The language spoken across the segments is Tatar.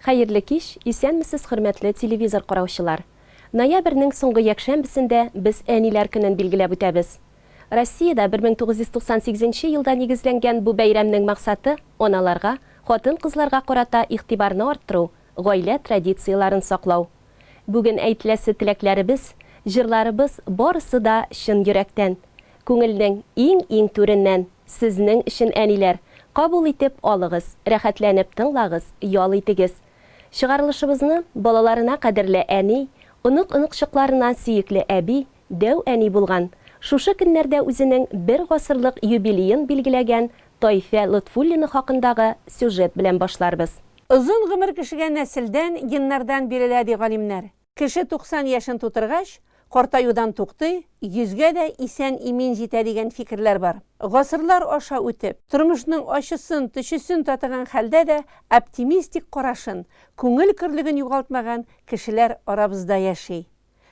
Хәерле кич, исәнмесез хөрмәтле телевизор караучылар. Ноябрьнең соңгы якшәмбесендә без әниләр көнен билгеләп үтәбез. Россиядә 1998 елда нигезләнгән бу бәйрәмнең максаты аналарга, хатын-кызларга карата игътибарны арттыру, гаилә традицияларын саклау. Бүген әйтеләсе теләкләребез, җырларыбыз барысы да чын йөрәктән, күңелнең иң түреннән. Сезнең өчен әниләр, кабул итеп алыгыз, рәхәтләнеп тыңлагыз, ял итегез. Чыгарылышыбызны балаларына кадерле әни, онык-оныкчыкларына сөекле әби, дәү әни булган, шушы көннәрдә үзенең 1 гасырлык юбилеен билгеләгән Тайфа Лотфуллина хакындагы сюжет белән башларбыз. Озын гомер кешегә нәселдән, геннардан бирелә ди галимнәр. Кеше 90 яшын тутыргач, картаюдан туктый, 100гә дә исән имин җитә дигән фикерләр бар. Гасырлар аша үтеп, тормышның ачысын, төшесен татыган хәлдә дә оптимистик карашын, күңел кирлеген югалтмаган кешеләр арабызда яши.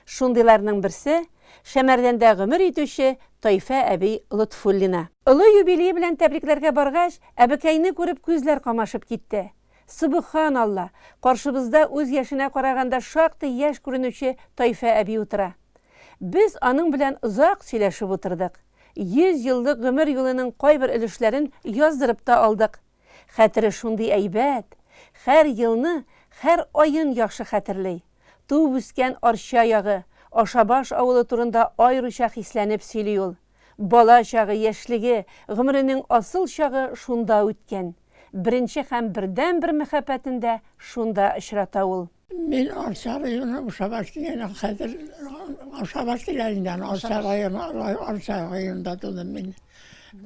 Шундыйларның берсе Шәмәрдәндә гомер итүче Тайфа әби Лотфуллина. Олы юбилей белән тәбрикләргә баргач, әбекәйне күреп күзләр камашып китте. Субханалла, каршыбызда үз яшенә караганда шактый яшь күренүче Тайфа әби утыра. Без аның белән озак сөйләшеп утырдык. 100 еллык гомер юлының кайбер өлешләрен яздырып та алдык. Хәтере шундый әйбәт, һәр елны, һәр айын яхшы хәтерлей. Туып үскән Арча ягы, Ашабаш авылы турында аеруча хисләнеп сөйли ул. Бала чагы, яшьлеге, гомеренең асыл чагы шунда үткән. Беренче һәм бердән-бер мәхәббәтендә шунда очрата ул. Мен Арча районы Ашабаш дигән хәзер Ашабаш дигәндән Арча районында тудым мин.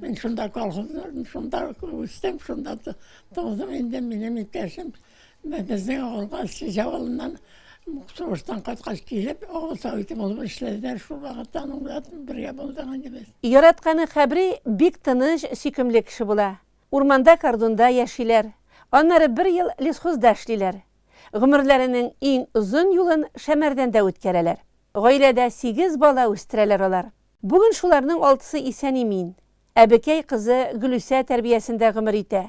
Мен шунда колхозда, шунда үстем, шунда тудым инде минем иптәшем. Безнең авылга Сижавылыннан Сугыштан кайткач килеп, авыл советы булып эшләделәр, шул вакытта аның белән бергә булдык инде. Яратканы Хәбри бик тыныч, сөйкемле кеше була. Урманда кордонда яшиләр. Аннары 1 ел лесхозда эшлиләр. Гомерләренең иң озын юлын Шәмәрдәндә үткәрәләр. Гаиләдә 8 бала үстерәләр алар. Бүген шуларның 6-сы исән имин. Әбекәй кызы Гөлүсә тәрбиясендә гомер итә.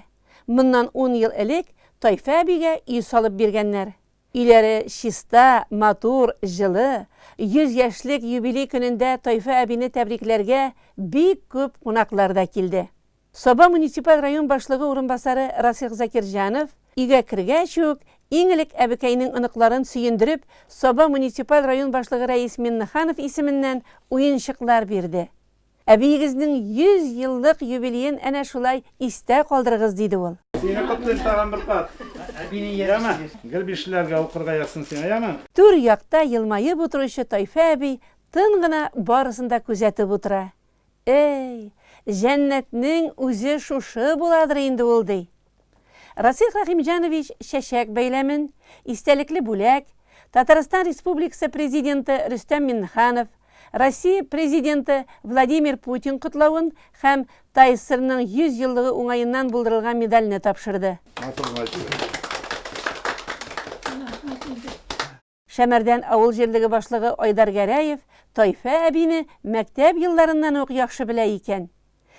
Моннан 10 ел элек Тайфа әбигә үй салып биргәннәр. Иләре чиста, матур, җылы. 100 яшьлек юбилей көнендә Тайфа әбине тәбрикләргә бик күп кунаклар да килде. Саба муниципаль район башлыгы урынбасары Расих Закирҗанов өйгә кергәч үк иң элек әбекәйнең оныкларын сөендереп, Саба муниципаль район башлыгы Рәис Миннеханов исеменнән уенчыклар бирде. Әбиегезнең 100 еллык юбилеен әнә шулай истә калдырыгыз диде ул. Сине котлыйм тагын бер кат. Яма, гел бишләргә укырга ясың сиңа, яма. Түр якта елмаеп утыручы Тайфа әби тын гына барысында күзәтеп утыра. Эй, җәннәтнең үзе шушы буладыр инде ул ди. Расих Рахимҗанович чәчәк бәйләмен, истәлекле бүләк, Татарстан Республикасы президенты Рөстәм Миннеханов, Россия президенты Владимир Путин котлавын һәм Тайсырның 100 еллыгы уңаеннан булдырылган медальне тапшырды. Шәмәрдән авыл җирлеге башлыгы Айдар Гәрәев Тайфа әбине мәктәп елларыннан ук яхшы белә икән.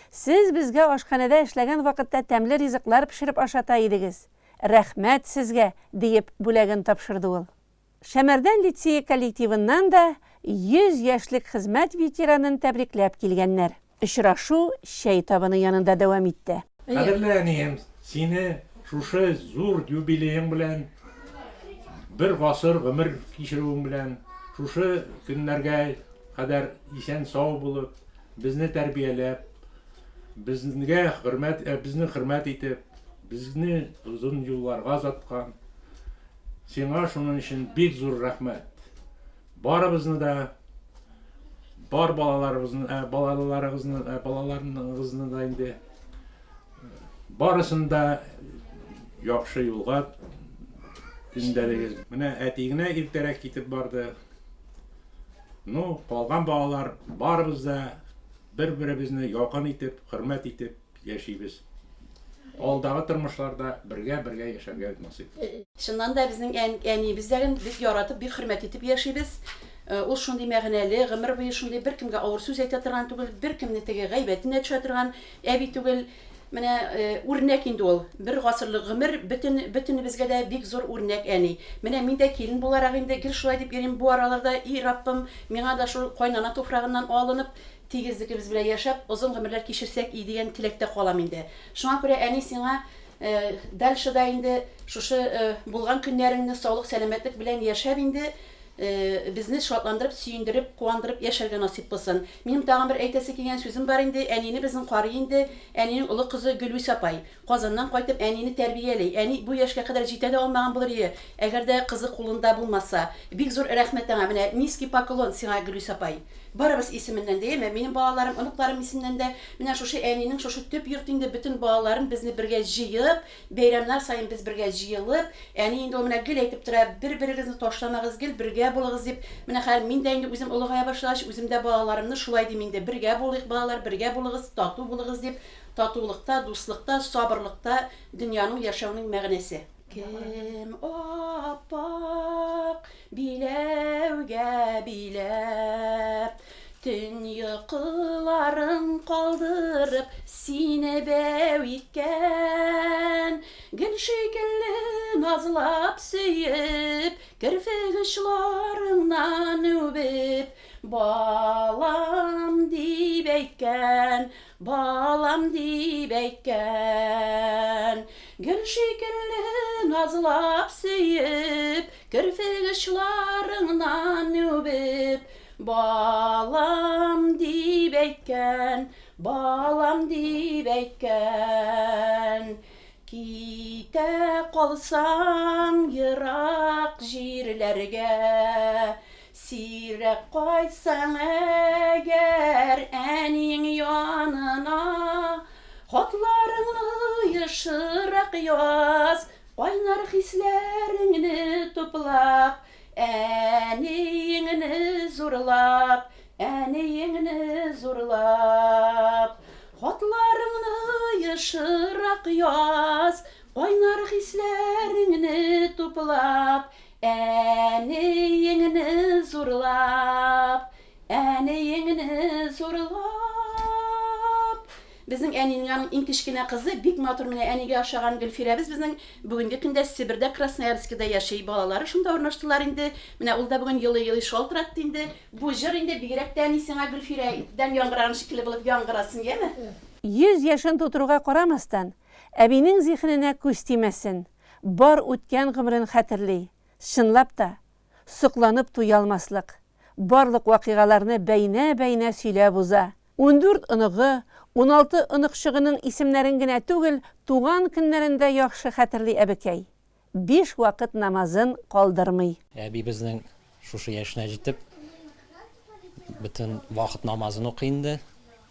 Сез безгә ашханәдә эшләгән вакытта тәмле ризыклар пешереп ашата идегез. Рәхмәт сезгә, диеп бүләген тапшырды ул. Шәмәрдән лицей коллективыннан да 100 яшьлек хезмәт ветеранын тәбрикләп килгәннәр. Очрашу чәй табыны янында дәвам итте. Кадерле әнием, сине шушы зур юбилеең белән, 1 гасыр гомер кичерүең белән, шушы көннәргә кадәр исән сау булып, безне тәрбияләп, безне хөрмәт итеп, безне узын юлларга озаткан. Сиңа шуның өчен бик зур рәхмәт. Барыбызны да, бар балаларыгызны да инде барысын да яхшы юлга индерегез. Менә әтигенә иртәрәк китеп барды. Ну, калган балалар барыбыз да бер-беребезне якын итеп, хөрмәт итеп яшибез. Алдагы тормышларда бергә яшәргә насыйп. Шуннан да безнең әниебездән бик яратып, бик хөрмәт итеп яшибез. Ул шундый мәгънәле, гомер буе шундый беркемгә авыр сүз әйтә торган түгел, беркемне теге гайбәтенә төшә торган әби түгел. менә үрнәк инде ул. Бер гасырлык гомер бөтенебезгә дә бик зур үрнәк әни. Менә мин дә килен буларак инде гел шулай дип йөрим бу араларда, и Раббым, миңа да шул кайнана туфрагыннан алынып, тигезлегебез белән яшәп, озын гомерләр кичерсәк и дигән теләктә калам инде. Шуңа күрә әни сиңа дальше да инде шушы булган көннәреңне саулык, сәламәтлек белән яшәп инде безне шатландырып, сөендереп, куандырып яшәргә насип булсын. Минем тагын бер әйтәсе килгән сүзем бар инде. Әнине безнең карый инде, әнинең улы кызы Гөлүс апай. Казаннан кайтып әнине тәрбияли. Әни бу яшькә кадәр җитә дә алмаган булыр иде, әгәр дә кызы кулында булмаса. Бик зур рәхмәт аңа. Менә низкий поклон сиңа, Гөлүс апай. Барыбыз исеменнән дә, минем балаларым, оныкларым исеменнән дә, менә шушы әнинең шушы төп йорт инде бөтен балаларын безне бергә җыеп, бәйрәмнәр саен без бергә җыелып, әни инде ул менә гел әйтеп тора, бер-берегезне ташламагыз, гел бергә булыгыз дип. Менә хәзер мин дә инде үзем олыгая башлагач, үзем дә балаларымны шулай дим инде, бергә булыйк балалар, бергә булыгыз, тату булыгыз дип, татулыкта, дуслыкта, сабырлыкта дөньяның яшәүнең мәгънәсе. Кем аппак биләүгә биләп, төн йокыларын калдырып, сине бәү иткән, гел шикелле назлап сөеп, керфек очларыңнан үбеп, балам дип әйткән, балам дип әйткән. Гел шикелле назлап сөеп, керфек очларыңнан үбеп, балам дип әйткән, балам дип әйткән. Китә калсаң ерак җирләргә, сирәк кайтсаң әгәр әниң янына, хатларыңны ешырак яз, кайнар хисләреңне туплап, әниеңне зурлап, әниеңне зурлап. Хатларыңны ешырак яз, кайнар хисләреңне туплап, әниеңне зурлап, әниеңне зурлап. Безнең әнинең иң кечкенә кызы бик матур менә әнигә ашаган Гөлфирәбез безнең бүгенге көндә Сибирдә, Красноярскида яши, балалары шунда урнаштылар инде. Менә ул да бүген елый-елый шалтыратты инде. Бу җыр инде бигрәк тә әни сиңа Гөлфирәдән яңгыраган шикелле булып яңгырасын, яме? 100 яшын тутыруга карамастан, әбинең зихненә күз тимәсен, бар үткән гомерен хәтерли, чынлап та, сокланып туя алмаслык, барлык вакыйгаларны бәйнә-бәйнә сөйләп уза. 14 оныгы, 16 онык-чыгының исемнәрен генә түгел, туган көннәрендә яхшы хәтерли әбекәй. 5 вакыт намазын калдырмый. Әби безнең шушы яшенә җитеп, бөтен вакыт намазын укый инде.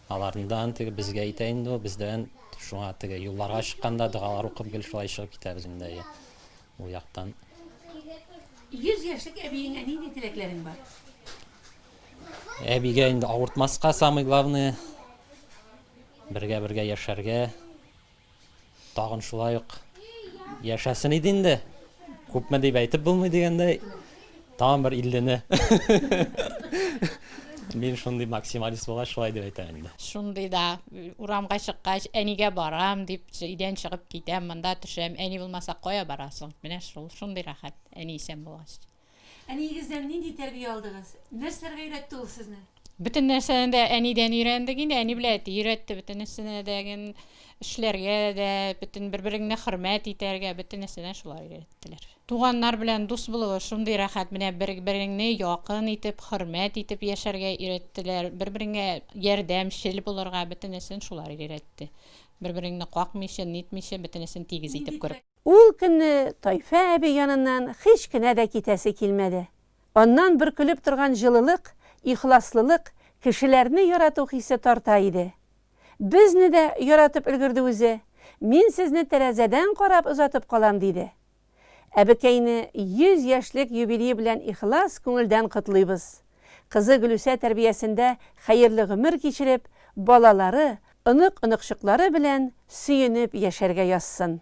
Алардан теге безгә әйтә инде, бездән шуңа теге юлларга чыкканда дугалар укып гел шулай чыгып китәбез инде. Ул яктан 100 яшьлек әбиеңә нинди теләкләрең бар? Әбигә инде авыртмаска самый главный, бергә яшәргә, тагын шулай ук яшәсен иде инде. Күпме дип әйтеп булмый дигәндәй, тагын бер 50-не. Мин шундый максималист булгач шулай дип әйтәм инде. Шундый да урамга чыккач, әнигә барам дип өйдән чыгып китәм, монда төшәм. Әни булмаса кая барасың? Менә шундый рәхәт, әни исән булгач. Әниегездән нинди тәрбия алдыгыз? Нәрсәләргә өйрәтте ул сезне? Бөтен нәрсәне дә әнидән өйрәндек инде, әни белән өйрәтте бөтен нәрсәне дә, эшләргә дә, бөтен бер-береңне хөрмәт итәргә, бөтен нәрсәне шулай өйрәттеләр. Туганнар белән дус булуы шундый рәхәт, менә бер-береңне якын итеп, хөрмәт итеп яшәргә өйрәттеләр, бер-береңгә ярдәмчел булырга, бөтен нәрсәне шулар өйрәтте. Бер-береңне какмыйча, нитмичә, бөтен нәрсәне тигез итеп күреп. Ул көнне Тайфа әби яныннан һич кенә дә китәсе килмәде. Аннан бер көлеп торган җылылык, ихласлылык кешеләрне ярату хисе тарта иде. Безне дә яратып өлгерде үзе. Мин сезне тәрәзәдән карап узатып калам диде. Әбекәйне 100 яшьлек юбилей белән ихлас күңелдән котлыйбыз. Кызы Гөлүсә тәрбиясендә хәерле гомер кичереп, балалары, онык-оныкчыклары белән сөенеп яшәргә язсын.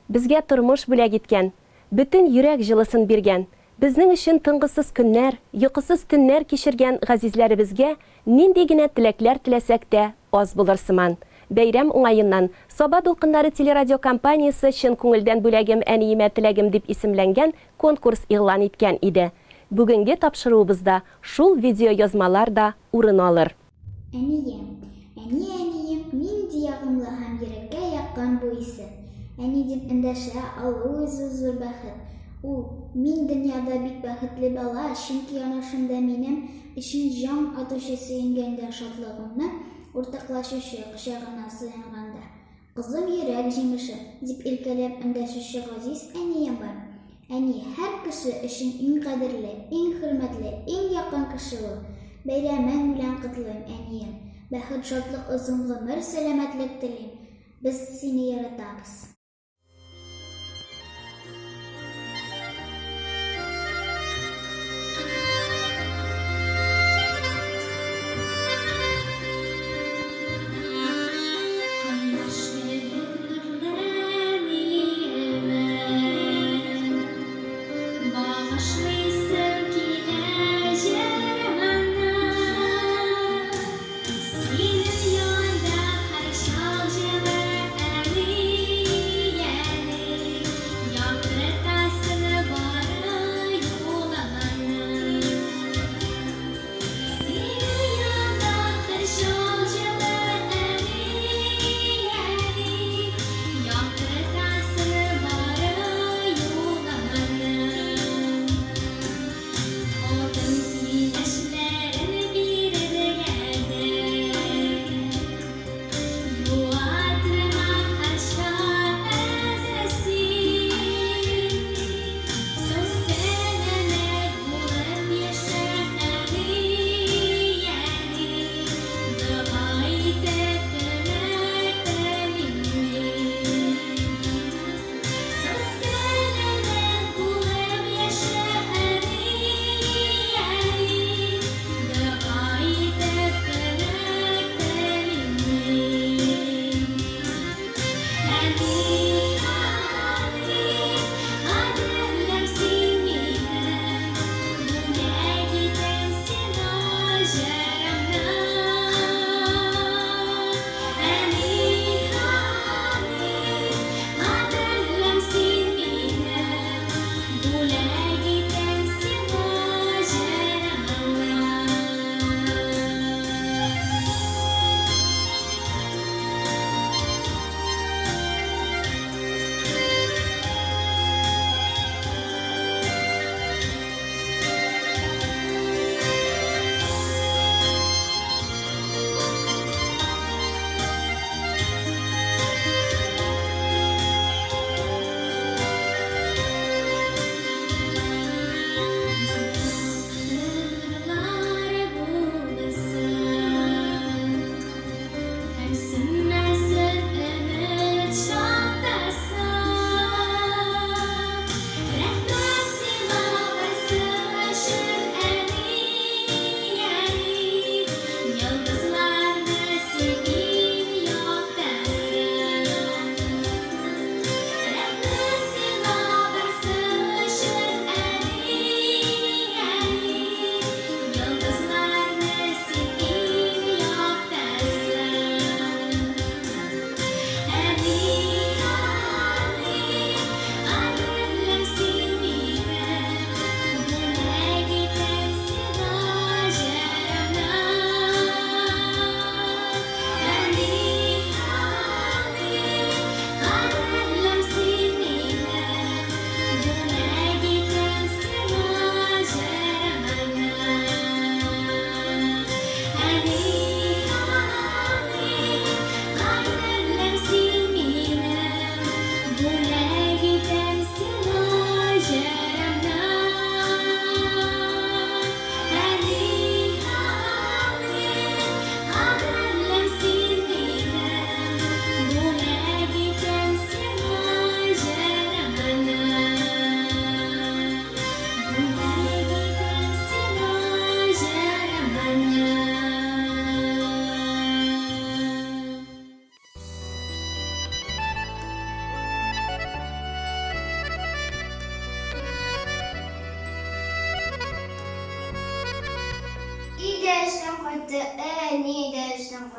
Безгә тормыш бүләк иткән, Бүтін йөрәк җылысын биргән. Безнең өчен тынгысыз көннәр, йокысыз төннәр кичергән газизләребезгә нинди генә теләкләр теләсәк тә аз булыр сыман. Бәйрәм уңаеннан Саба дулкыннары телерадио компаниясе чын күңелдән бүләгем әниемә теләгем дип исемләнгән конкурс игълан иткән иде. Бүгенге тапшыруыбызда шул видео язмалар да урын алыр. Әнием, әнием, нинди ягымлы һәм йөрәккә яккан бу исем. Әни дип эндәшә, аллы зур бәхет. Мин дөньяда бик бәхетле бала, чөнки ана шунда минем өчен җан атучы сөенгәндә шатлыгымны уртаклашучы кочагына сыйнганда. Кызым йөрәк җимеше дип иркәләп эндәшүче газиз әнием бар. Әни һәр кеше өчен иң кадерле, иң хөрмәтле, иң якын кеше ул. Бәйрәмең белән котлыйм, әнием. Бәхет, шатлык, озын гомер, сәламәтлек телим. Без сине яратабыз.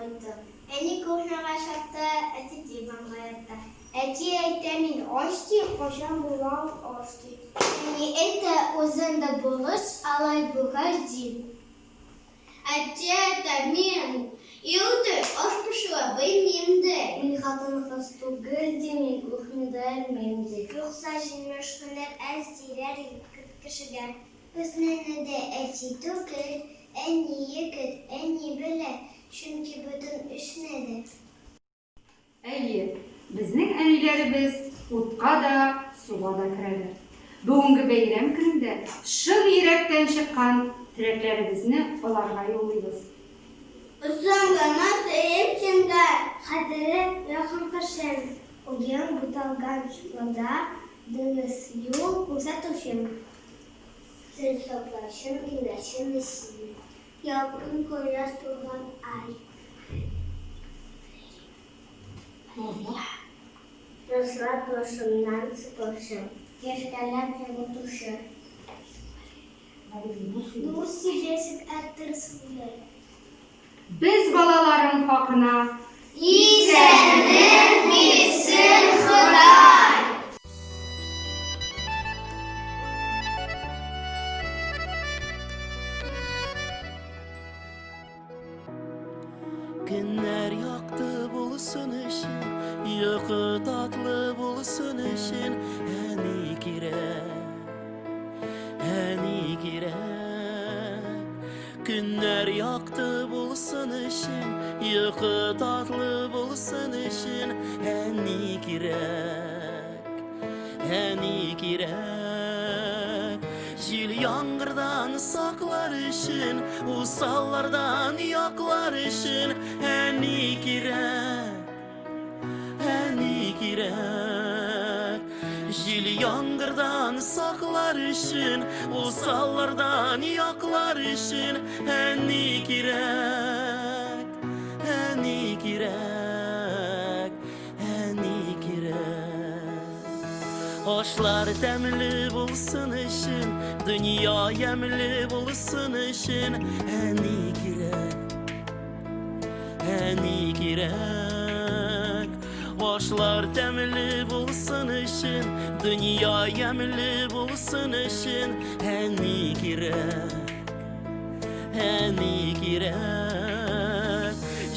koydu. Eni koşnağa şattı, eti divan hayatta. Eti etemin açtı, koşan bulan açtı. Eni ete uzunda buluş, alay buğar dil. Eti etemin yıldı, aşpışıla beymimdi. Min hatın hastı güldi, min uhmida ermemdi. Yoksa jinmeşkılar az diler kişiler. Üstüne de eti tukul, en iyi yıkıt, en iyi bile. Çünkü bütün iş nedir? Әйе, безнең әниләребез утка да, суга да керәләр. Бүгенге бәйрәм көндә шыр йөрәктән чыккан теләкләребезне аларга юллыйбыз. Uzanlama teyipçinde kadere yakın kışın. Uyan butalgan çıkmada deniz yol uzatışım. Sırtlaşım güneşin nesil. Yakın koyas turgan ay. Rızlar başımdan sıkışım. Yaşkalar yavutuşum. Nur silesik ettirsizler. Biz балаларың хакына İsa'nın bilsin Xuday. Günler yaktı bulsun için, yıkı tatlı bulsun için, eni girek. Günler yaktı bulsun için, yıkı tatlı bulsun için, eni girek. Jil yağmurdan saklar için, usallardan yaklar için, eni girek. Jil yağmurdan saklar için, usallardan yaklar için, eni girek. Hoşlar temli bulsun için, dünya yemli bulsun için, eni girek. Hoşlar temli bulsun için, dünya yemli bulsun için, eni girek.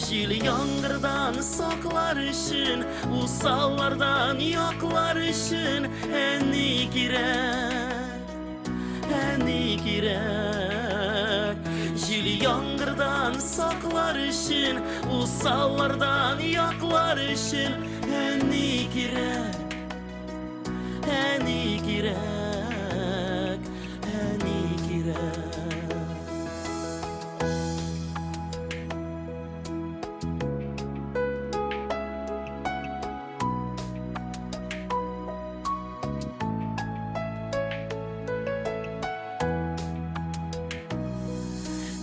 Jil yağmurdan saklar için, usallardan yaklar için, eni girek. Jil yağmurdan saklar için, usallardan yaklar için, eni girek.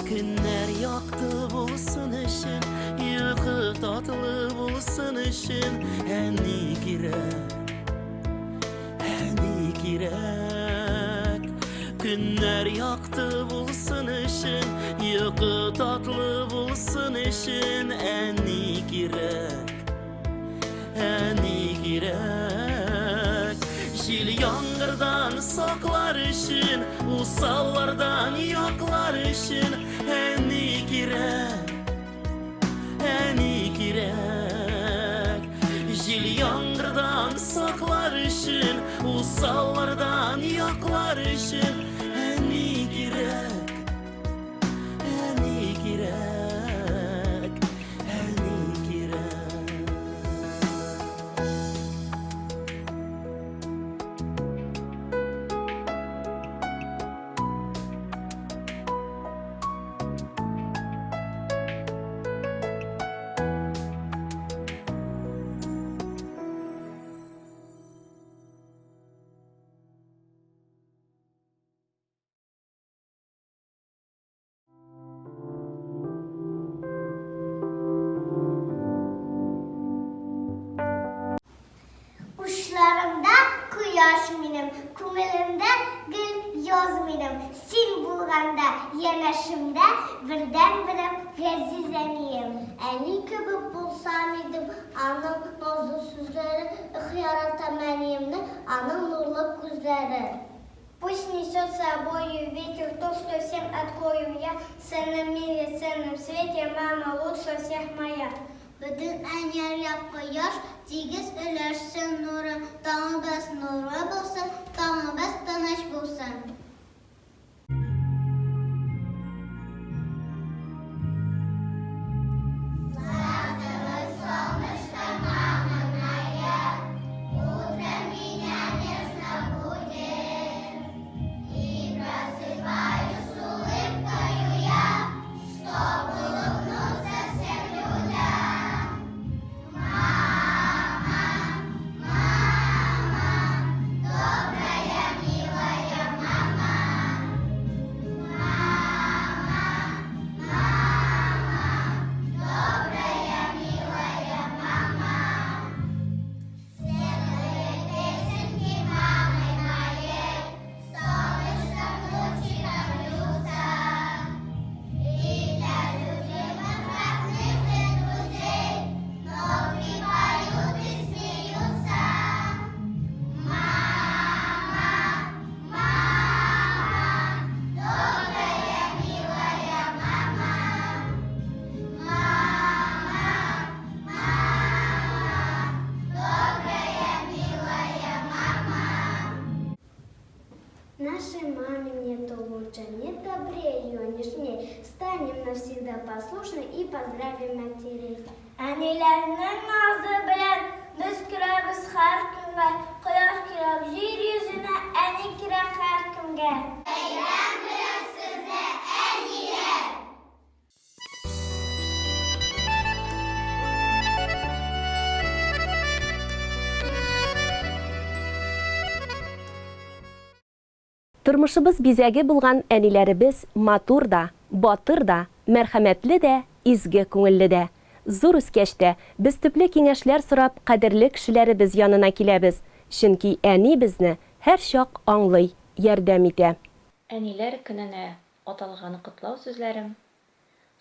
Günler yaktı bulsun için, yıkı tatlı bulsun için, eni girek. Günler yaktı bulsun için, yıkı tatlı bulsun için, eni girek. Jil yağmurdan saklar için, usallardan yaklar için, eni girek. Jil yağmurdan saklar için, usallardan yaklar için, eni girek. Uçlarımda kuyaş benim, kumelimde gül yoz benim. Sen bu булганда, янәшемдә бердән-берем Газиз әнием. Әни кебек булсам идем, аның назлы сүзләре, яратам әниемне, аның нурлы күзләре. Пусть несет с собой ветер то, что всем открою я, в ценном мире, в ценном свете, мама лучше всех моя. Bütün әнияр япы яш, тигез өләшсен нуры, таңыбыз нуры булсын, таңыбыз тыныч булсын. Нашей маме нету лучше, нет добрее ее, нежней. Станем навсегда послушны и поздравим матерей. Әниләрнең назы белән без керәбез һәр көнгә. Кояш кирәк җир йөзенә, әни кирәк һәр кемгә. Бәйрәм белән сезне, әниләр! Тормышыбыз бизәге булган әниләребез матур да, батыр да, мәрхәмәтле дә, изге күңелле дә. Зур үскәчтә без төпле киңәшләр сорап кадерле кешеләребез янына киләбез. Чөнки әни безне һәр чак аңлый, ярдәм итә. Әниләр көненә аталган котлау сүзләрем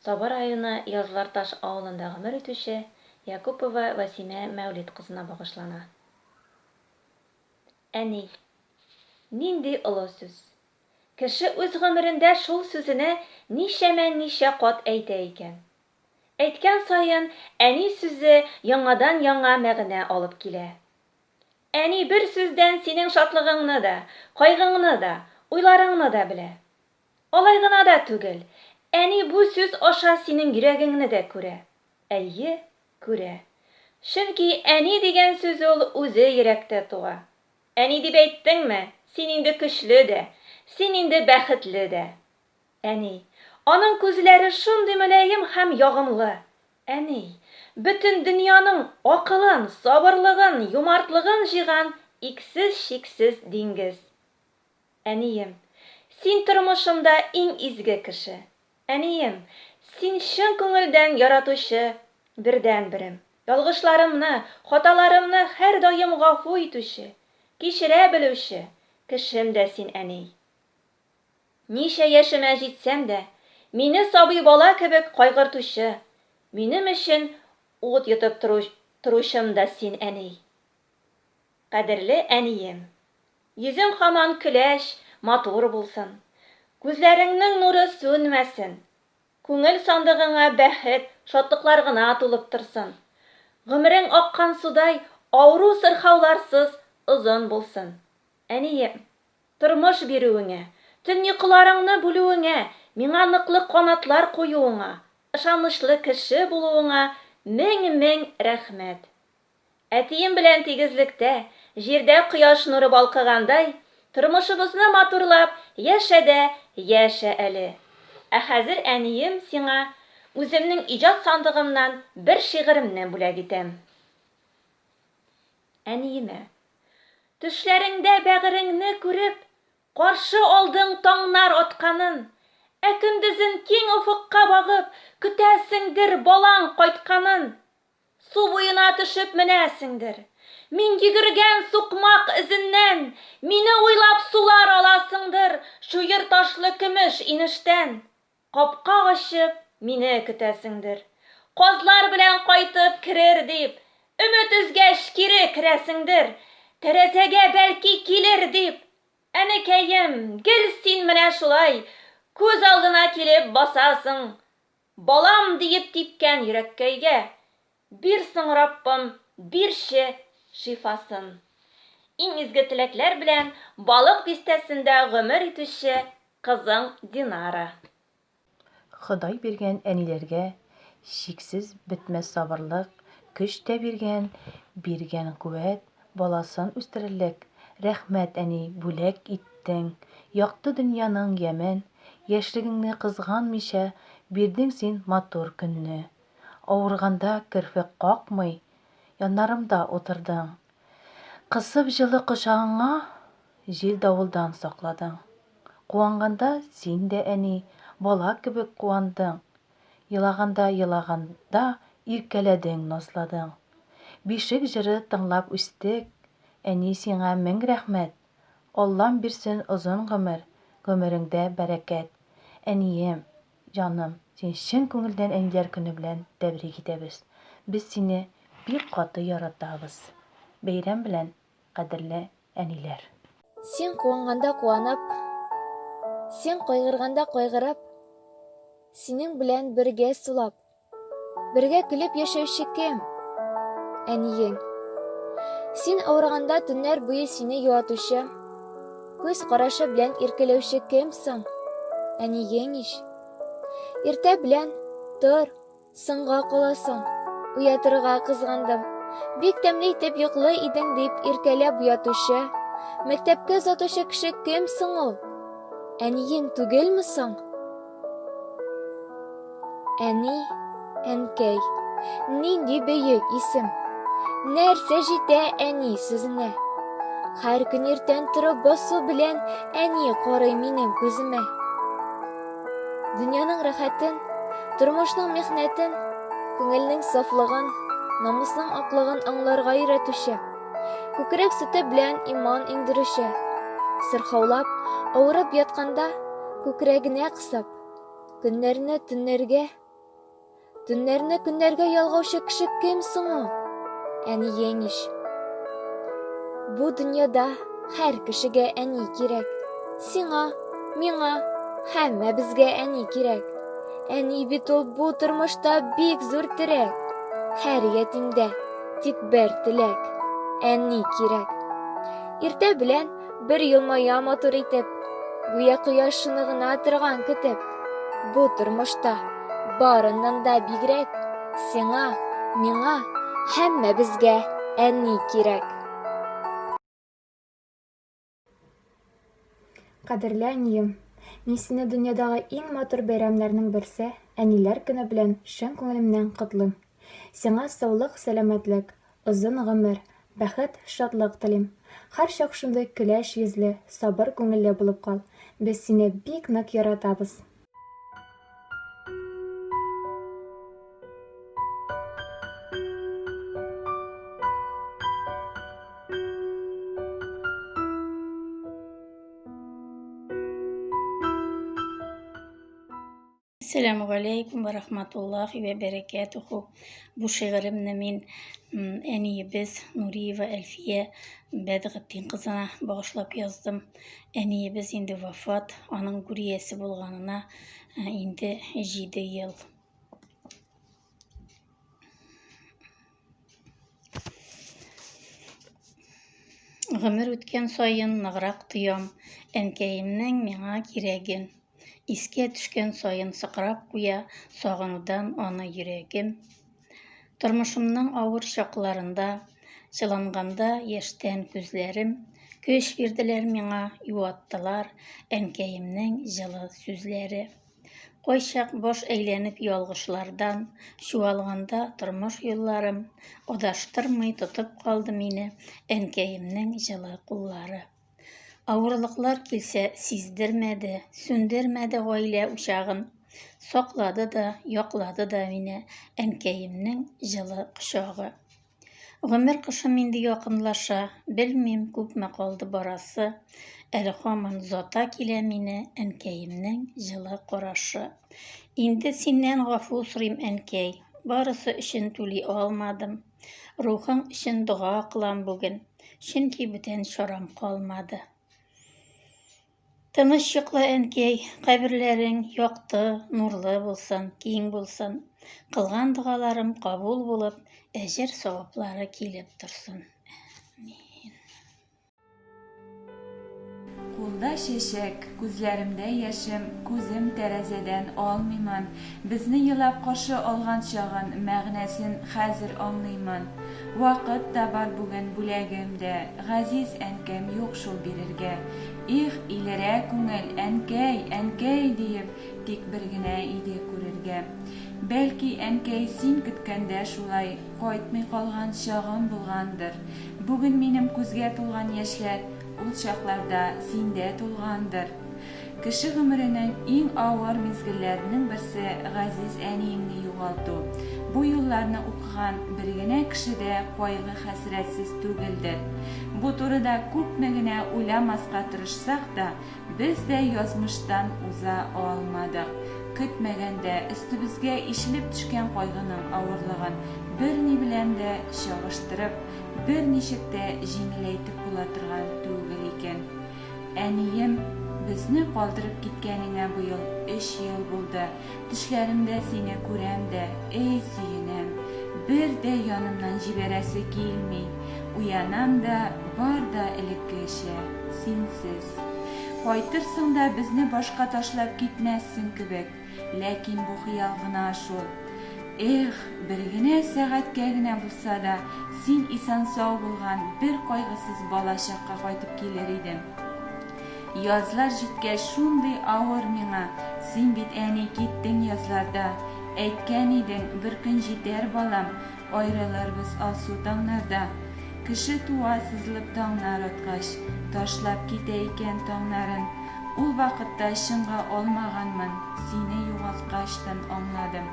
Сабыр айына Язларташ авылында гомер итүче Якупова Васимә Мәүлид кызына багышлана. Әни, нинди олы сүз. Кеше үз гомерендә шул сүзенә ничә кат әйтә икән. Әйткән саен әни сүзе яңадан яңа мәгънә алып килә. Әни бер сүздән синең шатлыгыңны да, кайгыңны да, уйларыңны да белә. Алай гына да түгел. Әни бу сүз аша синең йөрәгеңне дә күрә. Әйе, күрә. Чөнки әни дигән сүз ул үзе йөрәктә туа. Әни дип әйттеңме? Син инде көчле дә, син инде бәхетле дә. Әни, аның күзләре шундый мөлаем һәм ягымлы. Әни, бөтен дөньяның акылын, сабырлыгын, юмартлыгын җыйган иксез-чиксез диңгез. Әнием, син тормышымда иң изге кеше. Әнием, син чын күңелдән яратучы, бердән-берем. Ялгышларымны, хаталарымны һәр даим гафу итүче, кичерә белүче кешем дә син, әни. Ничә яшемә җитсәм дә, мине сабый бала кебек кайгыртучы, минем өчен ут йотып туручым да син, әни. Кадерле әнием, йөзең һаман көләч, матур булсын. Күзләреңнең нуры сүнмәсен. Күңел сандыгыңа бәхет, шатлыклар гына тулып торсын. Гомерең аккан судай авыру сырхауларсыз озын булсын. Әнием, тормыш бирүеңә, төн йокыларыңны бүлүеңә, миңа ныклы канатлар куюыңа, ышанычлы кеше булуыңа мең рәхмәт. Әтием белән тигезлектә, җирдә кояш нуры балкыгандай, тормышыбызны матурлап яшә әле. Ә хәзер, әнием, сиңа үземнең иҗат сандыгымнан бер шигыремне бүләк итәм. Әниемә, төшләреңдә бәгыреңне күреп, каршы алдың таңнар атканын, ә көндезен киң офыкка багып, көтәсеңдер балаң кайтканын. Су буена төшеп менәсеңдер, Мин йөгергән суҡмаҡ эзеннән, мине уйлап сулар аласыңдыр, шуйыр ташлы көмөш инештән. Ҡапҡа ачып, мине көтәсеңдер. Ҡаҙлар белән ҡайтып керер дип, өмөт өзгәш кире керәсеңдер. Тәрәзәгә бәлки килер дип. Әнекәйем, гел син менә шулай, күҙ алдына килеп басасың. Балам диеп типкән йөрәккәйгә, бирсең Раббым, бирше шифасын. Иң изге теләкләр белән балыҡ бистәсендә ғөмөр итүсе ҡыҙың Динара. Ходай биргән әниләргә шиксез бетмәс сабырлык, көч тә биргән ҡеүәт, баласын үстерерлек. Рәхмәт, әни, бүләк иттең. Яҡты донъяның йәмен, йәшлегеңне ҡыҙғанмыйша бирҙең син матур көннө. Ауырғанда керфек ҡаҡмай, яндарымда ултырҙың. Ҡысып жылы ҡошағыңа жил дауылдан саҡладың. Ҡыуанғанда син дә, әни, бала кебек ҡыуандың. Йылағанда иркәләдең, насладың. Бишек жыры тыңлап үстек, әни, сиңә мең рәхмәт. Аллам бирсен озон ғүмер, ғүмереңдә бәрәкәт. Әнием, җаным, син чын күңелдән әниләр көнө белән тәбрик итәбез. Без сине бик ҡаты яратабыҙ. Бәйрәм белән, ҡәҙерле әниләр. Син ҡыуанғанда ҡыуанып, син ҡайғырғанда ҡайғырып, синең белән бергә сулап, бергә көлөп йәшәүсе кем? Әниең. Син ауырғанда төннәр буйы сине йыуатыусы, күҙ ҡарашы белән иркәләүсе кем соң? Әниең иш. Иртә белән тор, сыңға ҡаласың, уятырға ҡыҙғандым. Бик тәмле итеп йоҡлай идең дип иркәләп уятыусы, мәктәпкә озатыусы кеше кем соң ул? Әниең түгелме соң? Әни, әнкәй, нинди бейек исем. Нәрсә житә әни сүзенә? Һәр көн иртән тороп басу белән әни ҡарай минең күземә. Донъяның рәхәтен, тормошның михнәтен, күңелнең сафлығын, намысның аҡлығын аңларға өйрәтүсе, күкрәк сөтө белән иман иңдереүсе, сырхаулап, ауырып ятҡанда күкрәгенә ҡысып, көннәрне көннәргә ялғаусы кеше кем соң ул? Әниең иш. Бу донъяда һәр кешегә әни кирәк. Сиңа, миңа, һәммәбеҙгә әни кирәк. Әни бит ул бу тормошта бик зур терәк. Һәр йәтимдә тик бер теләк. Әни кирәк. Иртә белән бер йылмая матур итеп, гүя ҡояш шуны ғына торған көтөп. Бу тормошта барынан да бигерәк. Сиңа, миңа, һәммәбеҙгә әни кирәк. Ҡәҙерле әнием, мин сине донъядағы иң матур бәйрәмдәрнең берсе әниләр көнө белән шын күңелемнән ҡотлым. Сиңа саулыҡ, сәләмәтлек, озон ғүмер, бәхет, шатлыҡ телим. Һәр саҡ шундай көләш йөҙлө, сабыр күңелле булып ҡал. Без сине бик ныҡ яратабыҙ. Ассаламу алейкум ва рахматуллахи ва баракатуху. Бу шиғыремне мин әниебез Нуриева Әлфиә Бәдғетдин ҡыҙына бағышлап яздым. Әниебез инде вафат, аның күрейәсе булғанына инде 7 йыл. Ғүмер үткән сайын нығыраҡ тоям әнкәйемнең миңа кирәген. Искә төшкән сайын сыҡрап ҡуя сағыныуҙан аны йөрәгем. Тормошомдоң ауыр чаҡларында, сыланғанда йәштән күҙләрем, көс бирҙеләр миңа, йыуаттылар әнкәйемнең йылы сүзләре. Ҡайсаҡ баш әйләнеп ялғышлардан, чуалғанда тормош юлларым, аҙаштырмай тотоп ҡалды мине әнкәйемнең йылы ҡуллары. Ауырлыҡлар килсә сиздермәде, сүндермәде ғаилә учағын. Саҡлады да, яҡлады да мине әнкәйемнең йылы ҡошағы. Гомер кышым инде якынлаша, белмим күпме калды барасы. Әле һаман зата килә мине әнкәйемнең җылы карашы. Инде синнән гафу сорыйм, әнкәй, барысы өчен түли алмадым. Рухың өчен дуга кылам бүген, чөнки бүтән чарам калмады. Тыныч йокла, әнкәй, каберләрең якты, нурлы булсын, киң булсын. Кылган дугаларым кабул булып, әҗер саваплары килеп торсын. Кулда чәчәк, күзләремдә яшем, күзем тәрәзәдән алмыймын. Безне елап каршы алган чагын, мәгънәсен хәзер аңлыймын. Вакыт та бар бүген бүләгемдә, газиз әнкәм юк шул бирергә. Их, илерә күңел, әнкәй, әнкәй диеп, тик бер генә иде күрергә. Бәлки, әнкәй, син көткәндә шулай, кайтмый калган чагым булгандыр. Бүген минем күзгә тулган яшьләр, ул чакларда синдә тулгандыр. Кеше гомеренең иң авыр мизгелләренең берсе газиз әниеңне югалту. Бу юлларны укыган бер генә кешедә кайгы хәсрәтсез түгелдер. Бу турыда күпме генә уйламаска тырышсак да, без дә язмыштан уза алмадык. Көтмәгәндә өстебезгә ишелеп төшкән кайгының авырлыгын берни белән дә чагыштырып, берничек тә җиңеләйтеп була торган түгел икән. Әнием, безне калдырып киткәнеңә бу ел 3 ел булды. Төшләремдә сине күрәм дә, эй сөенәм. Бер дә янымнан җибәрәсе килми. Уянам да, бар да элеккечә, синсез. Кайтырсың да безне башка ташлап китмәссең кебек. Ләкин бу хыял гына шул. Эх, бер генә сәгатькә генә булса да, син исән-сау булган бер кайгысыз балачакка кайтып килер идем. Язлар җиткәч шундый авыр миңа, син бит әни киттең язларда. Әйткән идең, бер көн җитәр балам, аерылырбыз алсу таңнарда. Кеше туа сызылып таңнар аткач, ташлап китә икән таңнарын. Ул вакытта чынга алмаганмын, сине югалткачтан аңладым.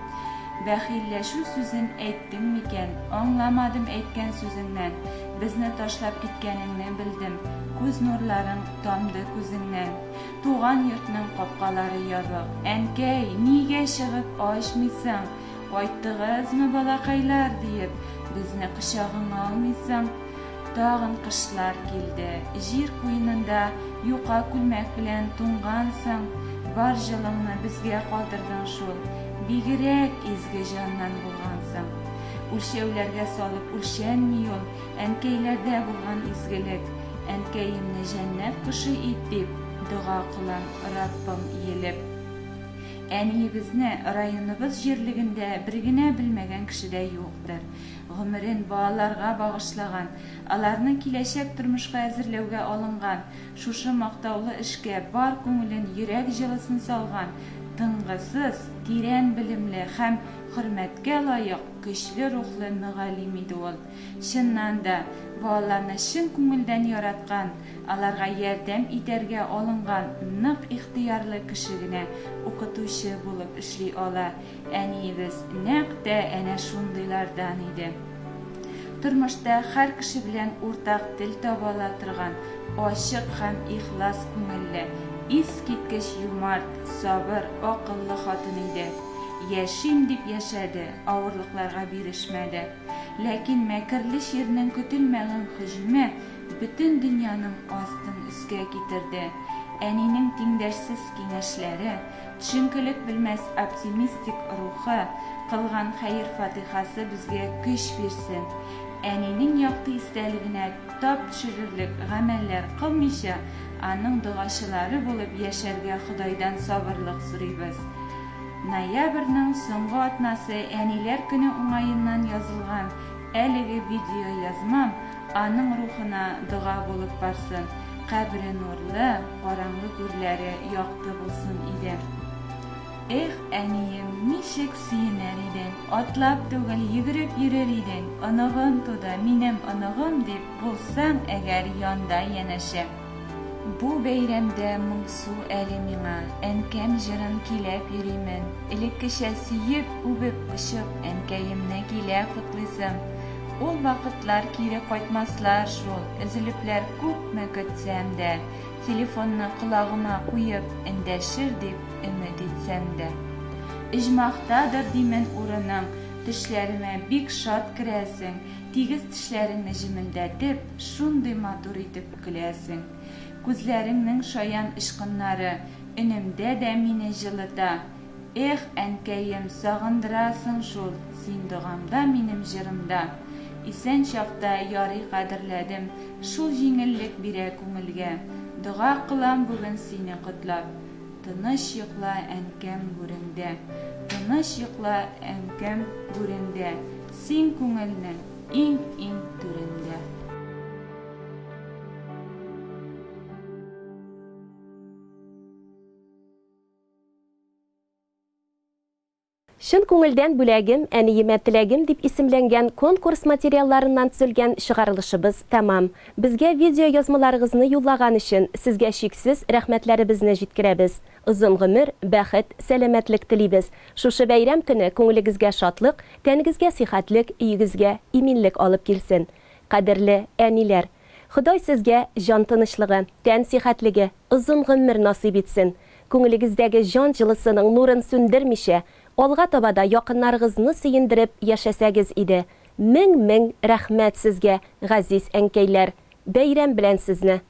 Бәхилләшү сүзен әйттең микән? Аңламадым әйткән сүзеңнән. Безне ташлап киткәнеңне белдем. Күз нурларың тамды күзеңнән. Туган йортның капкалары ябык. Әнкәй, нигә чыгып ачмыйсың? Кайттыгызмы балакайлар диеп, безне кочагыңа алмыйсың? Тагын кышлар килде. Җир куенында юка күлмәк белән туңгансың. Бар җылыңны безгә калдырдың шул. Бигрәк изге җаннан булгансың. Үлчәүләргә салып үлчәнми ул, әнкәйләрдә булган изгелек. Әнкәемне җәннәт кышы ит дип, дуга кылам Раббым иелеп. Әниебезне районыбыз җирлегендә бер генә белмәгән кеше дә юктыр. Гомерен балаларга багышлаган, аларны киләчәк тормышка әзерләүгә алынган, шушы мактаулы эшкә бар күңелен, йөрәк җылысын салган, тынгысыз, тирән белемле һәм хөрмәткә лаек, көчле рухлы мөгаллим иде ул. Чыннан да, балаларны чын күңелдән яраткан, аларга ярдәм итәргә алынган, нык ихтыярлы кеше генә укытучы булып эшли ала. Әниебез нәкъ тә әнә шундыйлардан иде. Тормышта һәр кеше белән уртак тел таба ала торган, ачык һәм ихлас күңелле, искиткеч юмарт, сабыр, акыллы хатын иде. Яшим дип яшәде, авырлыкларга бирешмәде. Ләкин мәкерле ширнең көтелмәгән һөҗүме бөтен дөньяның астын өскә китерде. Әнинең тиңдәшсез киңәшләре, төшенкелек белмәс оптимистик рухы, кылган хәер фатихасы безгә көч бирсен. Әнинең якты истәлегенә тап төшерерлек гамәлләр кылмыйча, аның дугачылары булып яшәргә Худайдан сабырлык сорыйбыз. Ноябрьнең соңгы атнасы әниләр көне уңаеннан язылган әлеге видео язмам аның рухына дуга булып барсын. Кабре нурлы, караңгы күрләре якты булсын иде. Эх, әнием, ничек сөенәр идең, атлап түгел йөгереп йөрер идең. Оныгым туды, минем оныгым дип булсаң әгәр янда янәшә. Бу бәйрәмдә моңсу әле миңа, әнкәм җырын киләп йөримен. Элеккечә сөеп, үбеп, кочып, әнкәемне килә котлыйсым. Ул вакытлар кире кайтмаслар шул. Өзелепләр күпме көтсәм дә, телефонны колагыма куеп эндәшер дип өмет итсәм дә. Ижмахтадыр димен урының, тешләремә бик шат керәсең, тигез тешләреңне җимелдәтеп, шундый матур итеп көләсең. Күзләреңнең шаян ышкыннары өнемдә дә мине җылыта. Эх, әнкәем, сагындырасың шул, син догамда, минем җырымда. Исән чакта ярый кадерләдем, шул җиңеллек бирә күңелгә. Дога кылам бүген сине котлап. Тыныч йокла, әнкәм, гүреңдә. Тыныч йокла, әнкәм, гүреңдә. Син күңелнең иң түрендә. Шын күңелдән бүләгем, әниемә теләгем дип исемләнгән конкурс материалларыннан төзелгән чыгарылышыбыз тәмам. Безгә видео язмаларыгызны юллаган өчен сезгә шиксез рәхмәтләребезне җиткерәбез. Озын гомер, бәхет, сәламәтлек телибез. Шушы бәйрәм көне күңелегезгә шатлык, тәнегезгә сихәтлек, өегезгә иминлек алып килсен. Кадерле әниләр, Ходай сезгә җан тынычлыгы, тән сихәтлеге, озын гомер насыйп итсен. Күңелегездәге җан җылысының нурын сүндермичә, алга табада якыннарыгызны сөендереп яшәсәгез иде. Мең рәхмәт сезгә, газиз әнкәйләр. Бәйрәм белән сезне.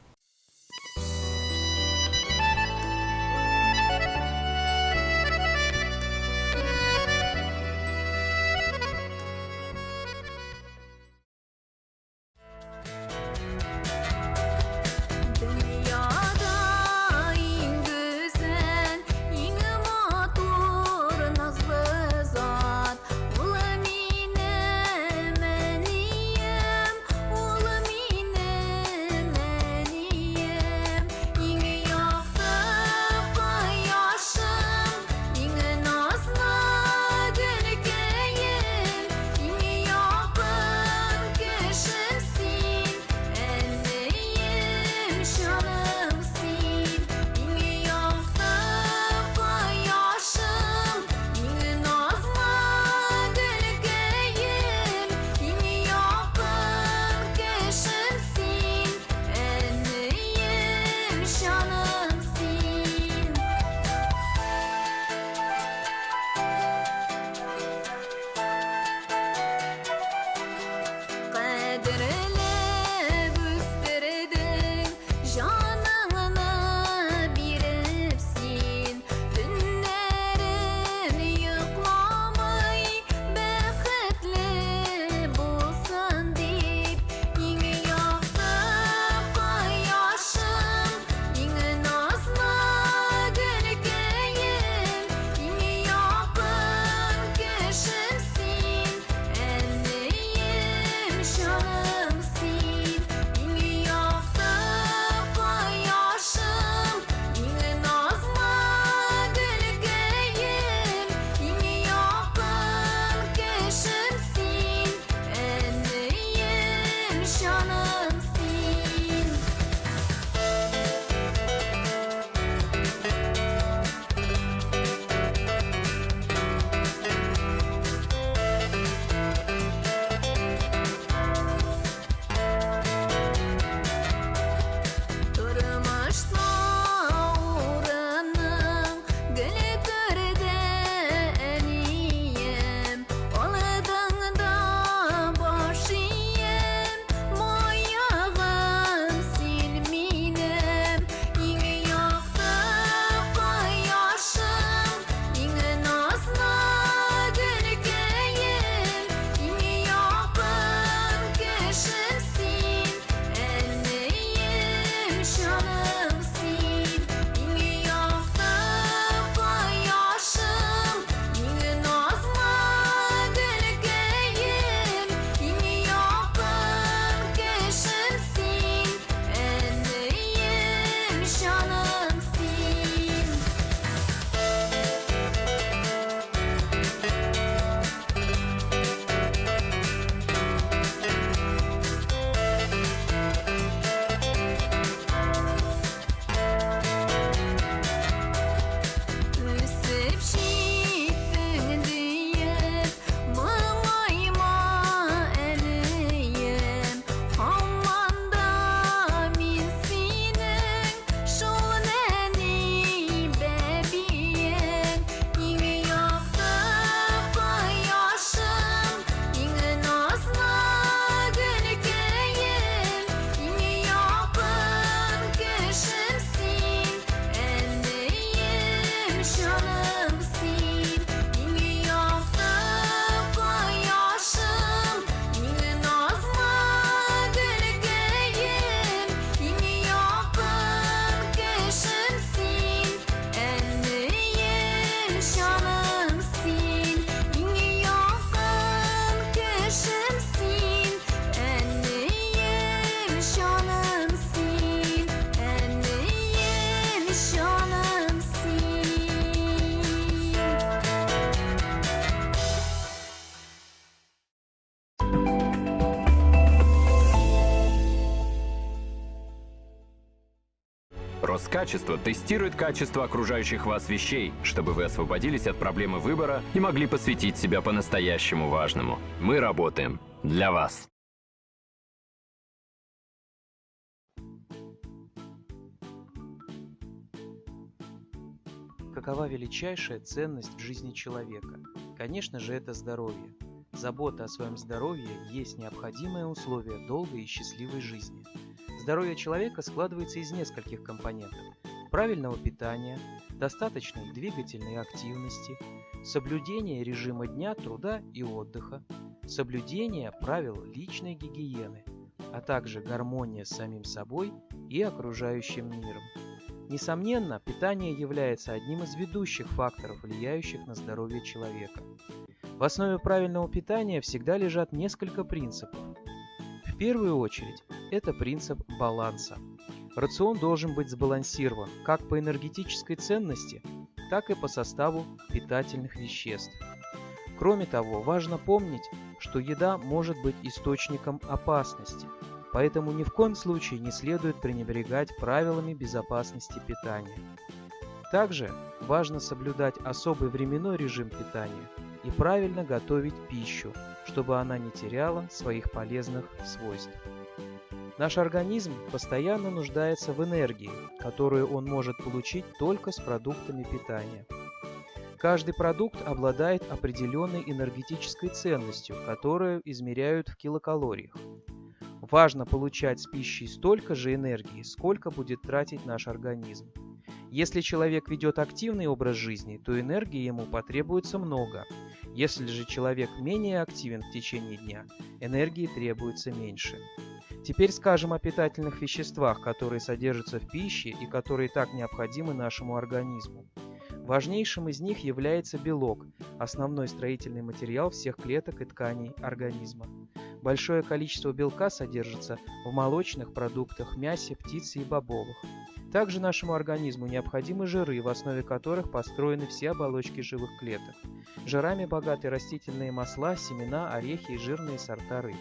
nişanımsın, eniye nişanımsın. Роскачество тестирует качество окружающих вас вещей, чтобы вы освободились от проблемы выбора и могли посвятить себя по-настоящему важному. Мы работаем для вас. Какова величайшая ценность в жизни человека? Конечно же, это здоровье. Забота о своем здоровье есть необходимое условие долгой и счастливой жизни. Здоровье человека складывается из нескольких компонентов: правильного питания, достаточной двигательной активности, соблюдения режима дня, труда и отдыха, соблюдения правил личной гигиены, а также гармония с самим собой и окружающим миром. Несомненно, питание является одним из ведущих факторов, влияющих на здоровье человека. В основе правильного питания всегда лежат несколько принципов. В первую очередь, это принцип баланса. Рацион должен быть сбалансирован как по энергетической ценности, так и по составу питательных веществ. Кроме того, важно помнить, что еда может быть источником опасности, поэтому ни в коем случае не следует пренебрегать правилами безопасности питания. Также важно соблюдать особый временной режим питания и правильно готовить пищу, чтобы она не теряла своих полезных свойств. Наш организм постоянно нуждается в энергии, которую он может получить только с продуктами питания. Каждый продукт обладает определенной энергетической ценностью, которую измеряют в килокалориях. Важно получать с пищей столько же энергии, сколько будет тратить наш организм. Если человек ведет активный образ жизни, то энергии ему потребуется много. Если же человек менее активен в течение дня, энергии требуется меньше. Теперь скажем о питательных веществах, которые содержатся в пище и которые так необходимы нашему организму. Важнейшим из них является белок, основной строительный материал всех клеток и тканей организма. Большое количество белка содержится в молочных продуктах, мясе, птице и бобовых. Также нашему организму необходимы жиры, в основе которых построены все оболочки живых клеток. Жирами богаты растительные масла, семена, орехи и жирные сорта рыб.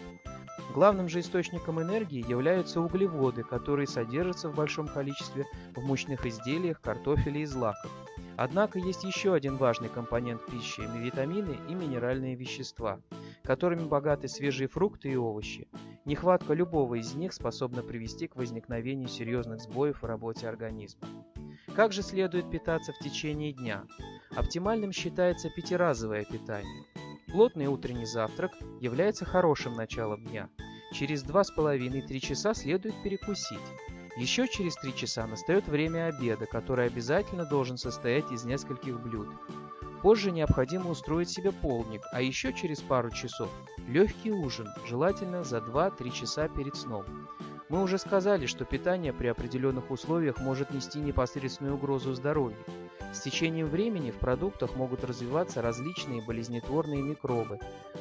Главным же источником энергии являются углеводы, которые содержатся в большом количестве в мучных изделиях, картофеле и злаках. Однако есть еще один важный компонент пищи – витамины и минеральные вещества, которыми богаты свежие фрукты и овощи. Нехватка любого из них способна привести к возникновению серьезных сбоев в работе организма. Как же следует питаться в течение дня? Оптимальным считается пятиразовое питание. Плотный утренний завтрак является хорошим началом дня. Через 2,5-3 часа следует перекусить. Еще через 3 часа настает время обеда, который обязательно должен состоять из нескольких блюд. Позже необходимо устроить себе полдник, а еще через пару часов легкий ужин, желательно за 2-3 часа перед сном. Мы уже сказали, что питание при определенных условиях может нести непосредственную угрозу здоровью. С течением времени в продуктах могут развиваться различные болезнетворные микробы.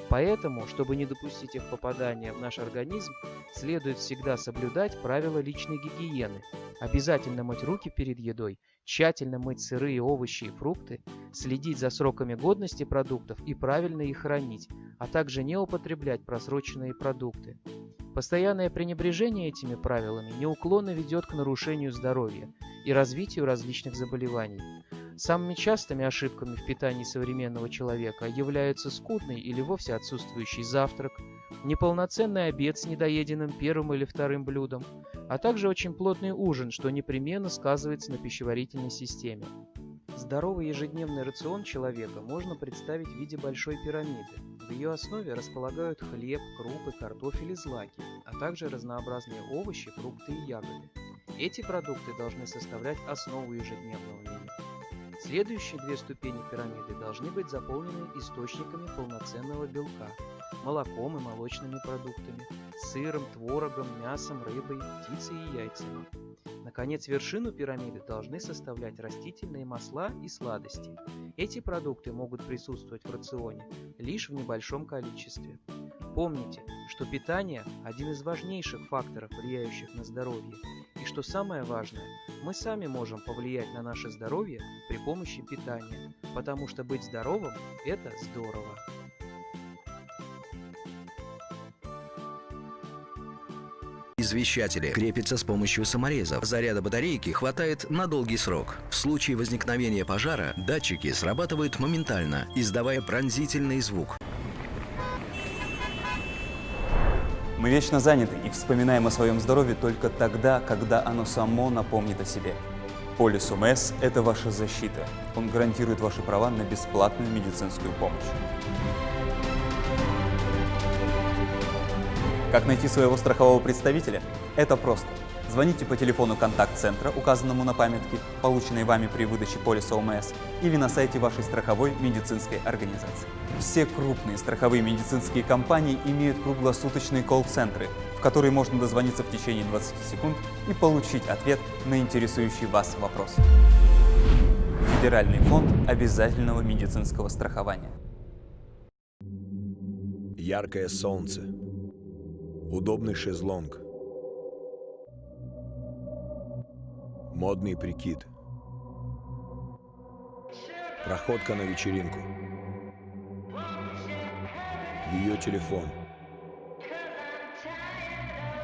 Поэтому, чтобы не допустить их попадания в наш организм, следует всегда соблюдать правила личной гигиены. Обязательно мыть руки перед едой, тщательно мыть сырые овощи и фрукты, следить за сроками годности продуктов и правильно их хранить, а также не употреблять просроченные продукты. Постоянное пренебрежение этими правилами неуклонно ведет к нарушению здоровья и развитию различных заболеваний. Самыми частыми ошибками в питании современного человека являются скудный или вовсе отсутствующий завтрак, неполноценный обед с недоеденным первым или вторым блюдом, а также очень плотный ужин, что непременно сказывается на пищеварительной системе. Здоровый ежедневный рацион человека можно представить в виде большой пирамиды. В ее основе располагают хлеб, крупы, картофель и злаки, а также разнообразные овощи, фрукты и ягоды. Эти продукты должны составлять основу ежедневного меню. Следующие две ступени пирамиды должны быть заполнены источниками полноценного белка, молоком и молочными продуктами, сыром, творогом, мясом, рыбой, птицей и яйцами. Наконец, вершину пирамиды должны составлять растительные масла и сладости. Эти продукты могут присутствовать в рационе лишь в небольшом количестве. Помните, что питание – один из важнейших факторов, влияющих на здоровье. И что самое важное, мы сами можем повлиять на наше здоровье при помощи питания, потому что быть здоровым – это здорово. Извещатели крепятся с помощью саморезов. Заряда батарейки хватает на долгий срок. В случае возникновения пожара датчики срабатывают моментально, издавая пронзительный звук. Мы вечно заняты и вспоминаем о своем здоровье только тогда, когда оно само напомнит о себе. Полис ОМС – это ваша защита. Он гарантирует ваши права на бесплатную медицинскую помощь. Как найти своего страхового представителя? Это просто. Звоните по телефону контакт-центра, указанному на памятке, полученной вами при выдаче полиса ОМС, или на сайте вашей страховой медицинской организации. Все крупные страховые медицинские компании имеют круглосуточные колл-центры, в которые можно дозвониться в течение 20 секунд и получить ответ на интересующий вас вопрос. Федеральный фонд обязательного медицинского страхования. Яркое солнце. Удобный шезлонг. Модный прикид. Проходка на вечеринку. Ее телефон.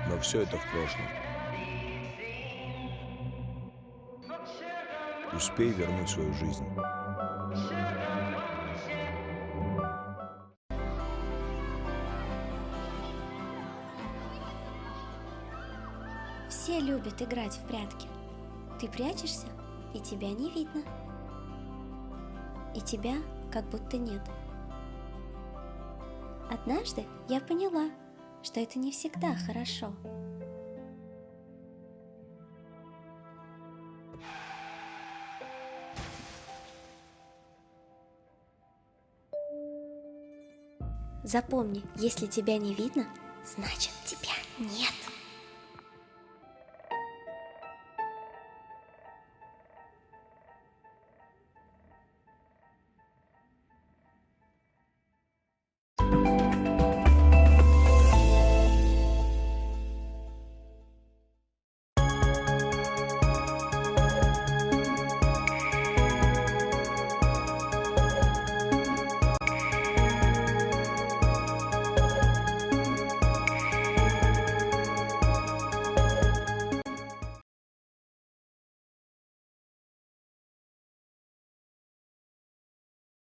Но все это в прошлом. Успей вернуть свою жизнь. Все любят играть в прятки. Ты прячешься, и тебя не видно. И тебя как будто нет. Однажды я поняла, что это не всегда хорошо. Запомни, если тебя не видно, значит тебя нет.